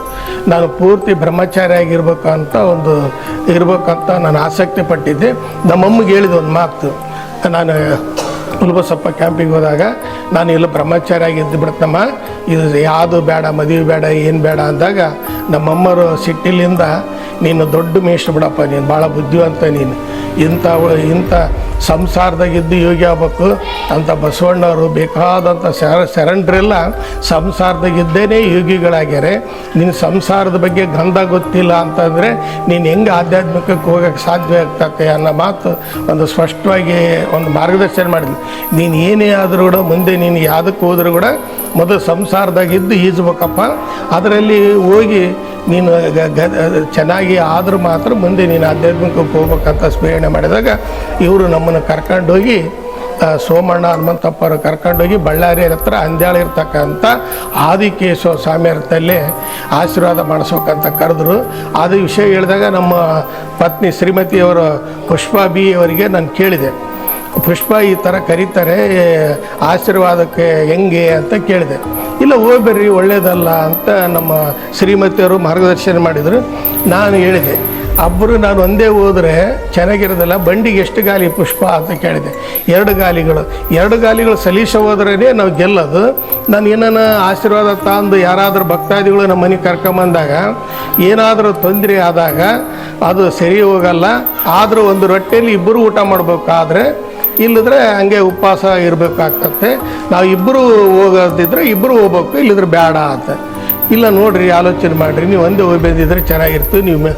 ನಾನು ಪೂರ್ತಿ ಬ್ರಹ್ಮಚಾರಿ ಆಗಿರ್ಬೇಕು ಅಂತ ನಾನು ಆಸಕ್ತಿ ಪಟ್ಟಿದ್ದೆ. ನಮ್ಮಮ್ಮಗೆ ಹೇಳಿದ ಒಂದು ಮಾತು, ನಾನು ಉಲ್ಬಸಪ್ಪ ಕ್ಯಾಂಪಿಗೆ ಹೋದಾಗ ನಾನು ಎಲ್ಲ ಬ್ರಹ್ಮಚಾರಿಯಾಗಿ ಇದ್ದು ಬಿಡ್ತಮ್ಮ, ಇದು ಯಾವುದು ಬೇಡ, ಮದುವೆ ಬೇಡ, ಏನು ಬೇಡ ಅಂದಾಗ ನಮ್ಮಮ್ಮರು ಸಿಟ್ಟಿಲಿಂದ ನೀನು ದೊಡ್ಡ ಮೇಷ್ಟ್ರು ಬಿಡಪ್ಪ, ನೀನು ಭಾಳ ಬುದ್ಧಿವಂತ, ನೀನು ಇಂಥ ಸಂಸಾರದಾಗಿದ್ದು ಯೋಗಿ ಆಗ್ಬೇಕು ಅಂತ ಬಸವಣ್ಣವರು ಬೇಕಾದಂಥ ಶರಣರೆಲ್ಲ ಸಂಸಾರದಾಗಿದ್ದೇನೆ ಯೋಗಿಗಳಾಗ್ಯಾರೆ. ನಿನ್ನ ಸಂಸಾರದ ಬಗ್ಗೆ ಗಂಧ ಗೊತ್ತಿಲ್ಲ ಅಂತಂದರೆ ನೀನು ಹೆಂಗೆ ಆಧ್ಯಾತ್ಮಿಕಕ್ಕೆ ಹೋಗೋಕ್ಕೆ ಸಾಧ್ಯ ಆಗ್ತದೆ ಅನ್ನೋ ಮಾತು ಒಂದು ಸ್ಪಷ್ಟವಾಗಿ ಒಂದು ಮಾರ್ಗದರ್ಶನ ಮಾಡಿದ್ಲು. ನೀನು ಏನೇ ಆದರೂ ಕೂಡ ಮುಂದೆ ನೀನು ಯಾವುದಕ್ಕೆ ಹೋದರೂ ಕೂಡ ಮೊದಲು ಸಂಸಾರದಾಗಿದ್ದು ಈಜ್ಬೇಕಪ್ಪ, ಅದರಲ್ಲಿ ಹೋಗಿ ನೀನು ಚೆನ್ನಾಗಿ ಆದರೂ ಮಾತ್ರ ಮುಂದೆ ನೀನು ಆಧ್ಯಾತ್ಮಿಕಕ್ಕೆ ಹೋಗ್ಬೇಕಂತ ಸ್ಫೇರಣೆ ಮಾಡಿದಾಗ ಇವರು ನಮ್ಮನ್ನು ಕರ್ಕೊಂಡೋಗಿ ಸೋಮಣ್ಣ ಹನುಮಂತಪ್ಪರು ಕರ್ಕೊಂಡೋಗಿ ಬಳ್ಳಾರಿ ಹತ್ರ ಅಂದ್ಯಾಳ ಇರ್ತಕ್ಕಂಥ ಆದಿಕೇಶವ ಸ್ವಾಮಿ ಹತ್ರಲ್ಲೇ ಆಶೀರ್ವಾದ ಮಾಡಿಸ್ಬೇಕಂತ ಕರೆದ್ರು. ಅದು ವಿಷಯ ಹೇಳಿದಾಗ ನಮ್ಮ ಪತ್ನಿ ಶ್ರೀಮತಿಯವರು ಪುಷ್ಪಾ ಬಿ ಅವರಿಗೆ ನಾನು ಕೇಳಿದೆ, ಪುಷ್ಪ ಈ ಥರ ಕರೀತಾರೆ ಆಶೀರ್ವಾದಕ್ಕೆ ಹೆಂಗೆ ಅಂತ ಕೇಳಿದೆ. ಇಲ್ಲ ಹೋಗ್ಬರ್ರಿ ಒಳ್ಳೇದಲ್ಲ ಅಂತ ನಮ್ಮ ಶ್ರೀಮತಿಯವರು ಮಾರ್ಗದರ್ಶನ ಮಾಡಿದರು. ನಾನು ಹೇಳಿದೆ, ಒಬ್ಬರು ನಾನು ಒಂದೇ ಹೋದರೆ ಚೆನ್ನಾಗಿರೋದಿಲ್ಲ, ಬಂಡಿಗೆ ಎಷ್ಟು ಗಾಲಿ ಪುಷ್ಪ ಅಂತ ಕೇಳಿದೆ. 2 ಗಾಲಿಗಳು ಸಲೀಸ ಹೋದ್ರೇ ನಾವು ಗೆಲ್ಲೋದು. ನಾನು ಏನಾನ ಆಶೀರ್ವಾದ ತಂದು ಯಾರಾದರೂ ಭಕ್ತಾದಿಗಳು ನಮ್ಮ ಮನೆಗೆ ಕರ್ಕೊಂಬಂದಾಗ ಏನಾದರೂ ತೊಂದರೆ ಆದಾಗ ಅದು ಸರಿ ಹೋಗಲ್ಲ. ಆದರೂ ಒಂದು ರೊಟ್ಟೆಯಲ್ಲಿ ಇಬ್ಬರು ಊಟ ಮಾಡಬೇಕಾದ್ರೆ, ಇಲ್ಲದ್ರೆ ಹಂಗೆ ಉಪವಾಸ ಇರಬೇಕಾಗ್ತದೆ. ನಾವು ಇಬ್ಬರು ಹೋಗೋದಿದ್ರೆ ಇಬ್ಬರು ಹೋಗ್ಬೇಕು, ಇಲ್ಲದ್ರೆ ಬೇಡ ಅಂತ. ಇಲ್ಲ ನೋಡಿರಿ, ಆಲೋಚನೆ ಮಾಡಿರಿ, ನೀವು ಒಂದೇ ಹೋಗಿ ಬಂದಿದ್ರೆ ಚೆನ್ನಾಗಿರ್ತು, ನೀವು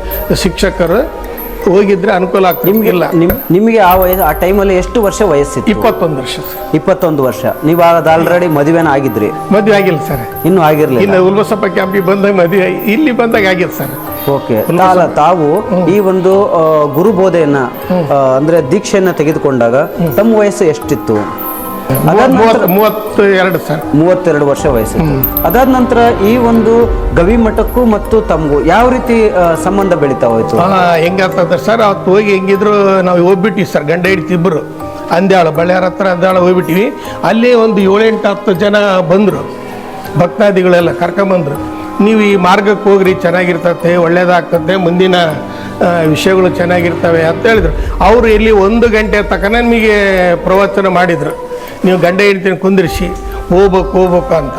ಶಿಕ್ಷಕರು ಹೋಗಿದ್ರೆ ಅನುಕೂಲ ಆಗ್ತದೆ. ನಿಮಗಿಲ್ಲ ನಿಮಗೆ ಆ ಟೈಮಲ್ಲಿ ಎಷ್ಟು ವರ್ಷ ವಯಸ್ಸಿತ್ತು? 21 ವರ್ಷ ಸರ್. 21 ವರ್ಷ. ನೀವು ಆಲ್ರೆಡಿ ಮದುವೆನ ಆಗಿದ್ರಿ? ಮದುವೆ ಆಗಿಲ್ಲ ಸರ್, ಇನ್ನೂ ಆಗಿರಲಿಲ್ಲ. ಇನ್ನು ಉಲ್ಬಸಪ್ಪ ಕ್ಯಾಂಪಿಗೆ ಬಂದಾಗ ಮದುವೆ, ಇಲ್ಲಿ ಬಂದಾಗ ಆಗಿತ್ತು ಸರ್. ಓಕೆ. ತಾವು ಈ ಒಂದು ಗುರುಬೋಧೆಯನ್ನ ಅಂದ್ರೆ ದೀಕ್ಷೆಯನ್ನ ತೆಗೆದುಕೊಂಡಾಗ ತಮ್ಮ ವಯಸ್ಸು ಎಷ್ಟಿತ್ತು? 32 ಸರ್. 32 ವರ್ಷ ವಯಸ್ಸಿತ್ತು. ಅದಾದ ನಂತರ ಈ ಒಂದು ಗವಿಮಠಕ್ಕೂ ಮತ್ತು ತಮಗೂ ಯಾವ ರೀತಿ ಸಂಬಂಧ ಬೆಳೀತಾ ಹೋಯ್ತು? ಹೆಂಗಾಗ್ತದೆ ಸರ್, ಅವತ್ತು ಹೋಗಿ ಹೆಂಗಿದ್ರು ನಾವು ಹೋಗ್ಬಿಟ್ಟಿವಿ ಸರ್, ಗಂಡ ಹೆಂಡತಿ ಇಬ್ಬರು ಅಂದ್ಯಾಳ, ಬಳ್ಳಾರಿ ಹತ್ರ ಅಂದ್ಯಾಳ ಹೋಗ್ಬಿಟ್ಟಿವಿ. ಅಲ್ಲಿ ಒಂದು 7-8-10 ಜನ ಬಂದರು, ಭಕ್ತಾದಿಗಳೆಲ್ಲ ಕರ್ಕೊಂಬಂದರು. ನೀವು ಈ ಮಾರ್ಗಕ್ಕೆ ಹೋಗ್ರಿ, ಚೆನ್ನಾಗಿರ್ತತೆ, ಒಳ್ಳೇದಾಗ್ತದೆ, ಮುಂದಿನ ವಿಷಯಗಳು ಚೆನ್ನಾಗಿರ್ತವೆ ಅಂತ ಹೇಳಿದ್ರು. ಅವರು ಇಲ್ಲಿ 1 ಗಂಟೆ ತನಕ ನಮಗೆ ಪ್ರವಚನ ಮಾಡಿದರು. ನೀವು ಗಂಡ ಹೆಂಡ್ತಿನ ಕುಂದಿರಿಸಿ ಹೋಗ್ಬೇಕು ಅಂತ.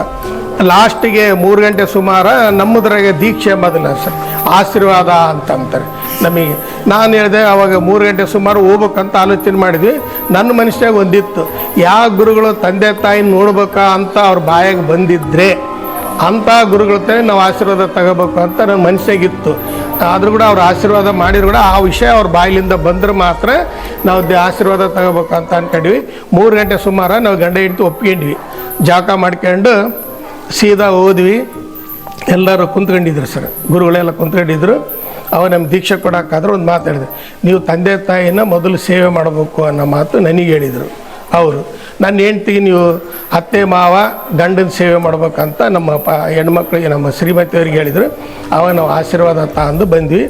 ಲಾಸ್ಟಿಗೆ 3 ಗಂಟೆ ಸುಮಾರು ನಮ್ಮದ್ರಾಗೆ ದೀಕ್ಷೆ ಮೊದಲ ಸರ್ ಆಶೀರ್ವಾದ ಅಂತ ಅಂತಾರೆ ನಮಗೆ. ನಾನು ಹೇಳಿದೆ ಅವಾಗ 3 ಗಂಟೆ ಸುಮಾರು ಹೋಗ್ಬೇಕಂತ ಆಲೋಚನೆ ಮಾಡಿದ್ವಿ. ನನ್ನ ಮನಸ್ಸಿನಾಗ ಒಂದಿತ್ತು, ಯಾವ ಗುರುಗಳು ತಂದೆ ತಾಯಿ ನೋಡ್ಬೇಕಾ ಅಂತ ಅವ್ರ ಬಾಯಾಗ ಬಂದಿದ್ರೆ ಅಂಥ ಗುರುಗಳ ತಾಯಿ ನಾವು ಆಶೀರ್ವಾದ ತಗೋಬೇಕು ಅಂತ ನನ್ನ ಮನಸ್ಸಿನಾಗಿತ್ತು. ಆದರೂ ಕೂಡ ಅವ್ರು ಆಶೀರ್ವಾದ ಮಾಡಿದ್ರು ಕೂಡ ಆ ವಿಷಯ ಅವ್ರ ಬಾಯಿಲಿಂದ ಬಂದ್ರೆ ಮಾತ್ರ ನಾವು ಆಶೀರ್ವಾದ ತಗೋಬೇಕು ಅಂತ ಅಂದ್ಕೊಂಡ್ವಿ. 3 ಗಂಟೆ ಸುಮಾರು ನಾವು ಗಂಡ ಹೆಂಡತಿ ಒಪ್ಕೊಂಡ್ವಿ. ಜಳಕ ಮಾಡ್ಕೊಂಡು ಸೀದಾ ಹೋದ್ವಿ. ಎಲ್ಲರೂ ಕುಂತ್ಕೊಂಡಿದ್ರು ಸರ್, ಗುರುಗಳೆಲ್ಲ ಕುಂತ್ಕೊಂಡಿದ್ರು. ಅವ ನಮ್ಮ ದೀಕ್ಷೆ ಕೊಡೋಕ್ಕಾದ್ರೆ ಒಂದು ಮಾತು ಹೇಳಿದೆ, ನೀವು ತಂದೆ ತಾಯಿನ ಮೊದಲು ಸೇವೆ ಮಾಡಬೇಕು ಅನ್ನೋ ಮಾತು ನನಗೆ ಹೇಳಿದರು ಅವರು. ನನ್ನ ಹೆಂಡ್ತಿಗೆ ನೀವು ಅತ್ತೆ ಮಾವ ಗಂಡನ ಸೇವೆ ಮಾಡ್ಬೇಕಂತ ನಮ್ಮ ಹೆಣ್ಮಕ್ಳಿಗೆ ನಮ್ಮ ಶ್ರೀಮತಿಯವ್ರಿಗೆ ಹೇಳಿದರು. ಅವಾಗ ನಾವು ಆಶೀರ್ವಾದ ತಗೊಂಡು ಬಂದ್ವಿ.